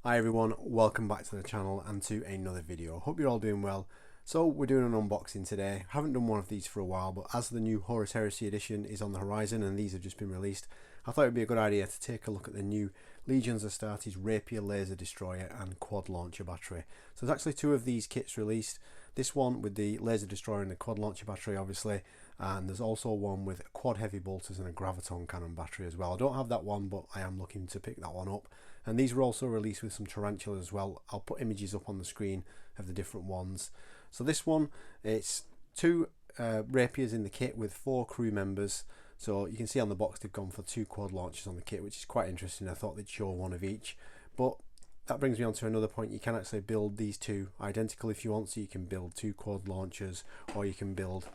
Hi everyone, welcome back to the channel and to another video. Hope you're all doing well. So we're doing an unboxing today. Haven't done one of these for a while, but as the new Horus Heresy edition is on the horizon and these have just been released, I thought it would be a good idea to take a look at the new Legions Astartes Rapier laser destroyer and quad launcher battery. So there's actually two of these kits released. This one with the laser destroyer and the quad launcher battery obviously, and there's also one with quad heavy bolters and a Graviton Cannon battery as well. I don't have that one, but I am looking to pick that one up. And these were also released with some Tarantula as well. I'll put images up on the screen of the different ones. So this one, it's two Rapiers in the kit with 4 crew members. So you can see on the box they've gone for 2 quad launchers on the kit, which is quite interesting. I thought they'd show one of each. But that brings me on to another point. You can actually build these two identical if you want. So you can build 2 quad launchers, or you can build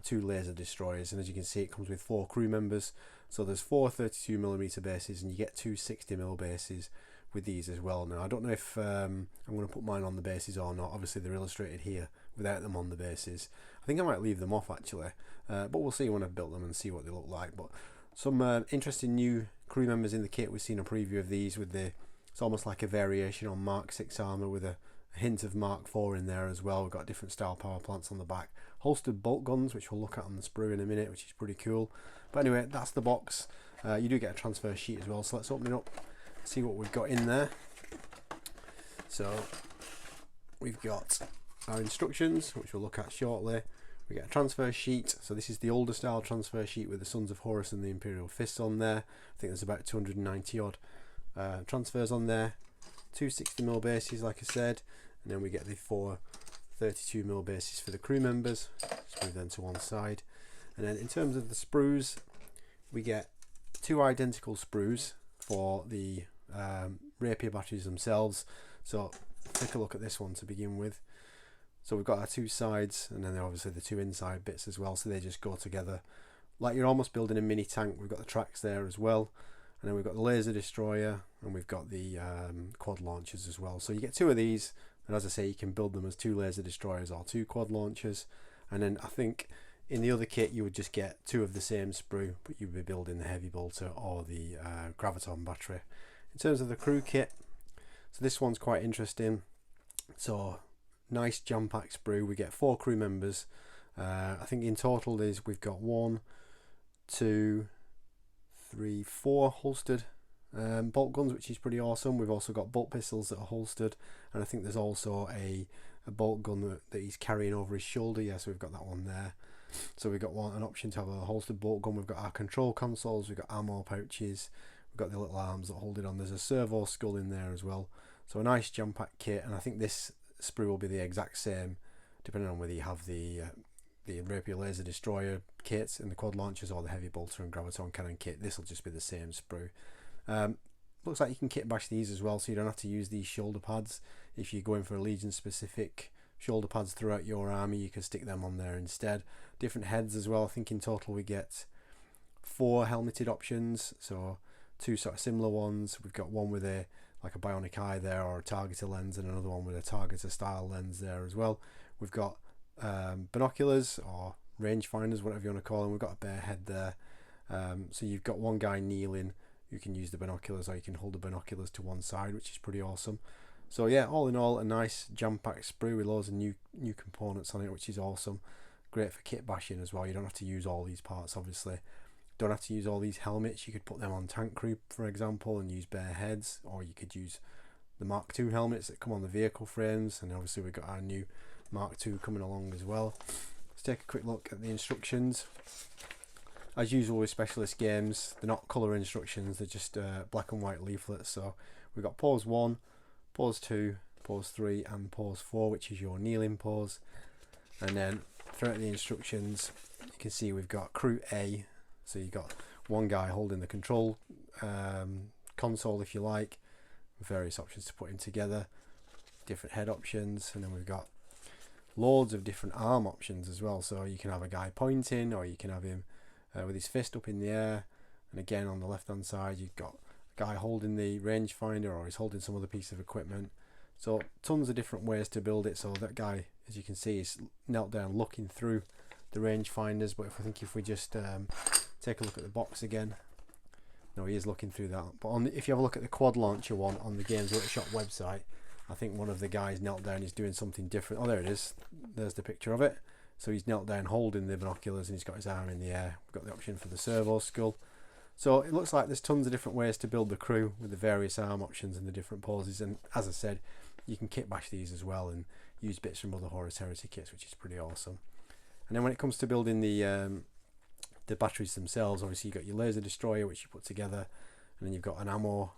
2 laser destroyers. And as you can see, it comes with 4 crew members. So there's 4 32mm bases, and you get 2 60mm bases with these as well. Now I don't know if I'm going to put mine on the bases or not. Obviously they're illustrated here without them on the bases. I think I might leave them off actually, but we'll see when I've built them and see what they look like. But some interesting new crew members in the kit. We've seen a preview of these with it's almost like a variation on Mark 6 armour with a hint of Mark 4 in there as well. We've got different style power plants on the back. Holstered Boltguns, which we'll look at on the Sprue in a minute, which is pretty cool. But anyway, that's the box. You do get a transfer sheet as well, so let's open it up, see what we've got in there. So we've got our instructions, which we'll look at shortly. We get a transfer sheet. So this is the older style transfer sheet with the Sons of Horus and the Imperial Fists on there. I think there's about 290 odd transfers on there. 2 60mm bases, like I said, and then we get the 4 32mm bases for the crew members. Let's move them to one side. And then in terms of the sprues, we get 2 identical sprues for the Rapier batteries themselves. So take a look at this one to begin with. So we've got our 2 sides, and then obviously the 2 inside bits as well, so they just go together like you're almost building a mini tank. We've got the tracks there as well, and then we've got the laser destroyer, and we've got the quad launchers as well. So you get 2 of these, and as I say, you can build them as 2 laser destroyers or 2 quad launchers. And then I think in the other kit you would just get 2 of the same sprue, but you'd be building the heavy bolter or the Graviton battery. In terms of the crew kit, so this one's quite interesting. So nice jam-packed sprue. We get 4 crew members. I think in total we've got 1, 2, 3, 4 holstered bolt guns, which is pretty awesome. We've also got bolt pistols that are holstered, and I think there's also a bolt gun that he's carrying over his shoulder. Yeah, so we've got that one there. So we've got an option to have a holstered bolt gun. We've got our control consoles, we've got armour pouches, we've got the little arms that hold it on. There's a servo skull in there as well. So a nice jam-packed kit, and I think this sprue will be the exact same depending on whether you have the Rapier laser destroyer kits and the quad launchers or the heavy bolter and Graviton Cannon kit. This will just be the same sprue. Looks like you can kit bash these as well, so you don't have to use these shoulder pads. If you're going for a Legion specific shoulder pads throughout your army, you can stick them on there instead. Different heads as well. I think in total we get 4 helmeted options, so 2 sort of similar ones. We've got one with like a bionic eye there, or a targeter lens, and another one with a targeter style lens there as well. We've got binoculars or range finders, whatever you want to call them. We've got a bare head there, so you've got one guy kneeling. You can use the binoculars, or you can hold the binoculars to one side, which is pretty awesome. So yeah, all in all, a nice jam-packed sprue with loads of new components on it, which is awesome. Great for kit bashing as well. You don't have to use all these parts, obviously. Don't have to use all these helmets. You could put them on tank crew, for example, and use bare heads, or you could use the Mark II helmets that come on the vehicle frames. And obviously we've got our new Mark II coming along as well. Let's take a quick look at the instructions. As usual with specialist games, they're not colour instructions, they're just black and white leaflets. So we've got pose 1, pose 2, pose 3 and pose 4, which is your kneeling pose. And then throughout the instructions you can see we've got crew A, so you've got one guy holding the control console, if you like, with various options to put him together, different head options, and then we've got loads of different arm options as well. So you can have a guy pointing, or you can have him with his fist up in the air, and again on the left hand side you've got a guy holding the rangefinder, or he's holding some other piece of equipment. So tons of different ways to build it. So that guy, as you can see, is knelt down looking through the rangefinders. But if we just take a look at the box again, No, he is looking through that. But if you have a look at the quad launcher one on the Games Workshop website, I think one of the guys knelt down, he's doing something different. Oh, there it is. There's the picture of it. So he's knelt down holding the binoculars and he's got his arm in the air. We've got the option for the servo skull. So it looks like there's tons of different ways to build the crew with the various arm options and the different poses. And as I said, you can kit bash these as well and use bits from other Horus Heresy kits, which is pretty awesome. And then when it comes to building the batteries themselves, obviously you've got your laser destroyer, which you put together, and then you've got an ammo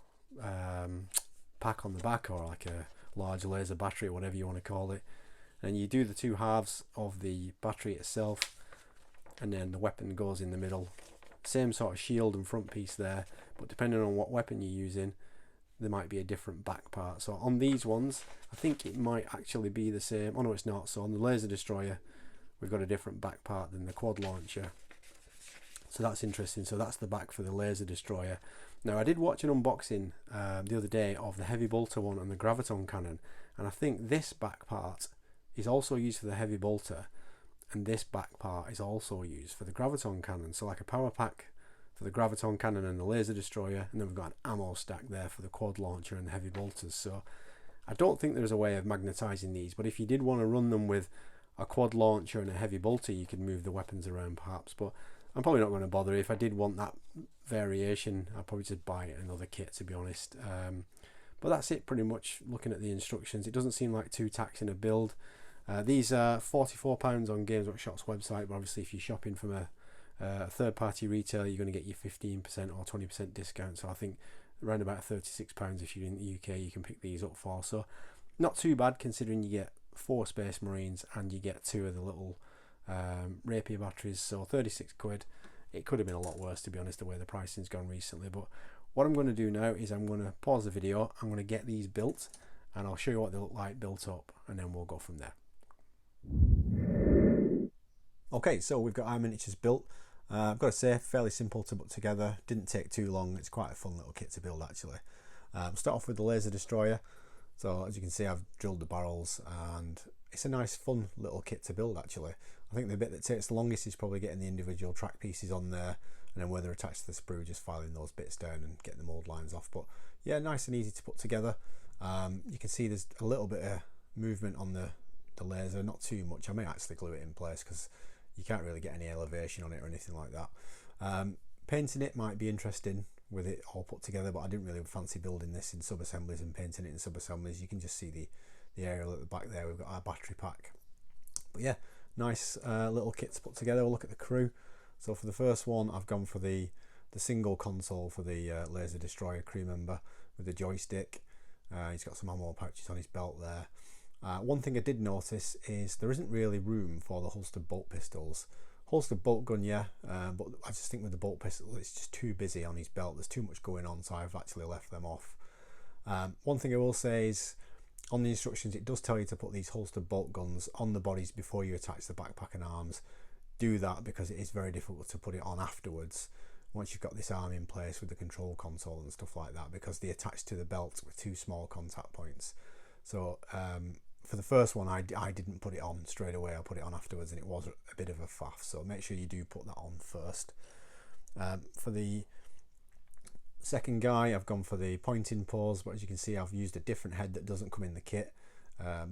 pack on the back, or like a large laser battery, or whatever you want to call it. And you do the two halves of the battery itself, and then the weapon goes in the middle. Same sort of shield and front piece there, but depending on what weapon you're using, there might be a different back part. So on these ones, I think it might actually be the same. Oh no, it's not. So on the laser destroyer, we've got a different back part than the quad launcher. So that's interesting. So that's the back for the laser destroyer. Now I did watch an unboxing the other day of the heavy bolter one and the Graviton Cannon, and I think this back part is also used for the heavy bolter, and this back part is also used for the Graviton Cannon. So like a power pack for the Graviton Cannon and the laser destroyer, and then we've got an ammo stack there for the quad launcher and the heavy bolters. So I don't think there's a way of magnetizing these, but if you did want to run them with a quad launcher and a heavy bolter, you could move the weapons around perhaps, but I'm probably not going to bother. If I did want that variation, I'd probably just buy another kit, to be honest. But that's it pretty much. Looking at the instructions, it doesn't seem like too taxing a build. These are £44 on Games Workshop's website, but obviously if you're shopping from a third-party retailer, you're going to get your 15% or 20% discount. So I think around about £36 if you're in the UK, you can pick these up for. So not too bad, considering you get 4 Space Marines and you get 2 of the little Rapier batteries. So 36 quid. It could have been a lot worse, to be honest, the way the pricing's gone recently. But what I'm going to do now is I'm going to pause the video, I'm going to get these built, and I'll show you what they look like built up, and then we'll go from there. Okay, so we've got our miniatures built. I've got to say, fairly simple to put together. Didn't take too long. It's quite a fun little kit to build, actually. Start off with the laser destroyer. So as you can see, I've drilled the barrels, and it's a nice, fun little kit to build, actually. I think the bit that takes the longest is probably getting the individual track pieces on there, and then where they're attached to the sprue, just filing those bits down and getting the mould lines off. But yeah, nice and easy to put together. You can see there's a little bit of movement on the laser, not too much. I may actually glue it in place because you can't really get any elevation on it or anything like that. Painting it might be interesting with it all put together, but I didn't really fancy building this in sub-assemblies and painting it in sub-assemblies. You can just see the aerial at the back there. We've got our battery pack. But yeah, nice little kit to put together. We'll look at the crew. So for the first one, I've gone for the single console for the laser destroyer crew member with the joystick. He's got some ammo pouches on his belt there. One thing I did notice is there isn't really room for the holstered bolt pistols. Holstered bolt gun, yeah, but I just think with the bolt pistol it's just too busy on his belt. There's too much going on, so I've actually left them off. One thing I will say is on the instructions it does tell you to put these holstered bolt guns on the bodies before you attach the backpack and arms. Do that because it is very difficult to put it on afterwards once you've got this arm in place with the control console and stuff like that, because they attach to the belt with 2 small contact points. So for the first one I didn't put it on straight away. I put it on afterwards and it was a bit of a faff, so make sure you do put that on first. For the second guy, I've gone for the pointing pose, but as you can see I've used a different head that doesn't come in the kit.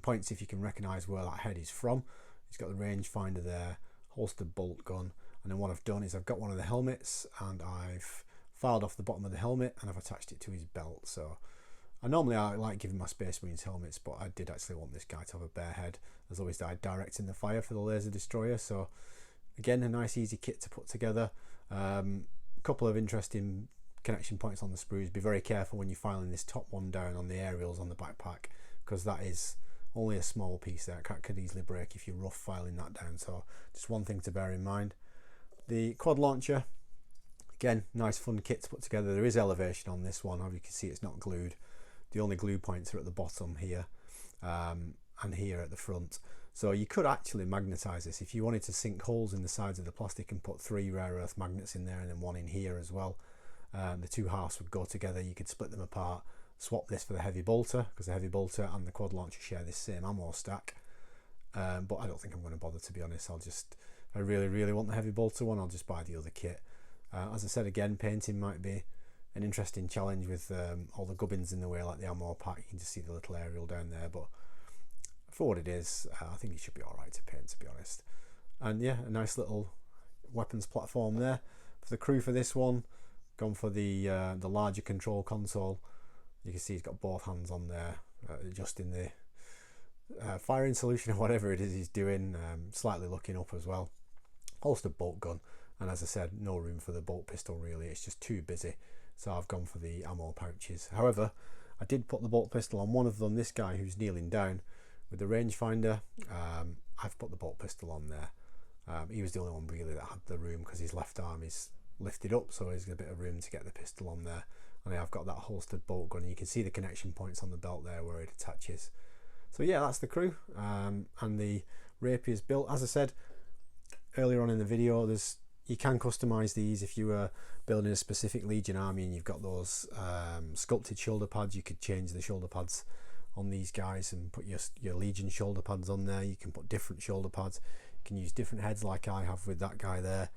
Points if you can recognise where that head is from. He's got the rangefinder there, holstered bolt gun, and then what I've done is I've got one of the helmets and I've filed off the bottom of the helmet and I've attached it to his belt. So I like giving my Space Marines helmets, but I did actually want this guy to have a bare head. There's always directing the fire for the laser destroyer. So again, a nice easy kit to put together. A couple of interesting connection points on the sprues. Be very careful when you're filing this top one down on the aerials on the backpack, because that is only a small piece there. It could easily break if you're rough filing that down. So just one thing to bear in mind. The quad launcher, again, nice fun kit to put together. There is elevation on this one. As you can see, it's not glued. The only glue points are at the bottom here and here at the front. So you could actually magnetize this if you wanted to sink holes in the sides of the plastic and put 3 rare earth magnets in there and then 1 in here as well. The 2 halves would go together. You could split them apart, swap this for the heavy bolter, because the heavy bolter and the quad launcher share this same ammo stack. But I don't think I'm going to bother, to be honest. If I really want the heavy bolter one, I'll just buy the other kit. As I said, again, painting might be an interesting challenge with all the gubbins in the way, like the ammo pack. You can just see the little aerial down there, but for what it is, I think it should be alright to paint, to be honest. And yeah, a nice little weapons platform there for the crew for this one. Gone for the larger control console. You can see he's got both hands on there, adjusting the firing solution or whatever it is he's doing, slightly looking up as well. Holstered bolt gun, and as I said, no room for the bolt pistol really, it's just too busy, so I've gone for the ammo pouches. However, I did put the bolt pistol on one of them, this guy who's kneeling down with the rangefinder. I've put the bolt pistol on there. He was the only one really that had the room because his left arm is lifted up, so he's got a bit of room to get the pistol on there. And I've got that holstered bolt gun, and you can see the connection points on the belt there where it attaches. So yeah, that's the crew, and the Rapier's built. As I said earlier on in the video, you can customize these. If you were building a specific Legion army and you've got those sculpted shoulder pads, you could change the shoulder pads on these guys and put your Legion shoulder pads on there. You can put different shoulder pads. You can use different heads like I have with that guy there,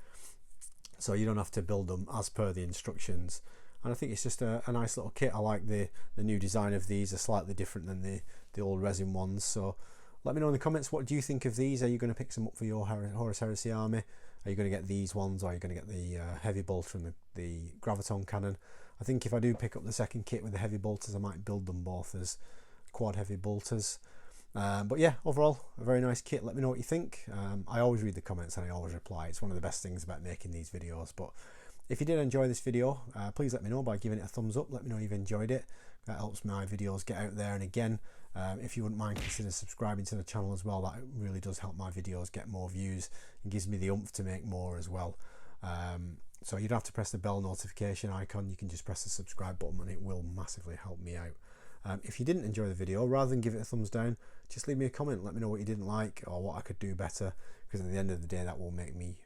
so you don't have to build them as per the instructions. And I think it's just a nice little kit. I like the new design of these. Are slightly different than the old resin ones. So let me know in the comments, what do you think of these? Are you going to pick some up for your Horus Heresy army? Are you going to get these ones, or are you going to get the heavy bolter and the Graviton Cannon? I think if I do pick up the second kit with the heavy bolters, I might build them both as quad heavy bolters. But yeah, overall a very nice kit. Let me know what you think. I always read the comments and I always reply. It's one of the best things about making these videos. But if you did enjoy this video, please let me know by giving it a thumbs up. Let me know you've enjoyed it. That helps my videos get out there. And again, if you wouldn't mind, consider subscribing to the channel as well. That really does help my videos get more views and gives me the oomph to make more as well. So you don't have to press the bell notification icon. You can just press the subscribe button and it will massively help me out. If you didn't enjoy the video, rather than give it a thumbs down, just leave me a comment. Let me know what you didn't like or what I could do better, because at the end of the day, that will make me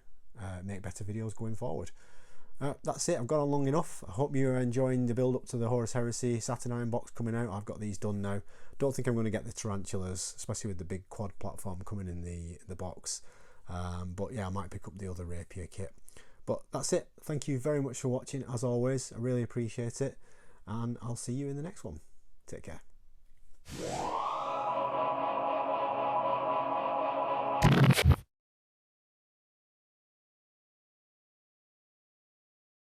make better videos going forward. That's it. I've gone on long enough. I hope you're enjoying the build up to the Horus Heresy Saturnine box coming out. I've got these done now. Don't think I'm going to get the Tarantulas, especially with the big quad platform coming in the box. But yeah, I might pick up the other Rapier kit. But that's it. Thank you very much for watching. As always, I really appreciate it. And I'll see you in the next one. Take care.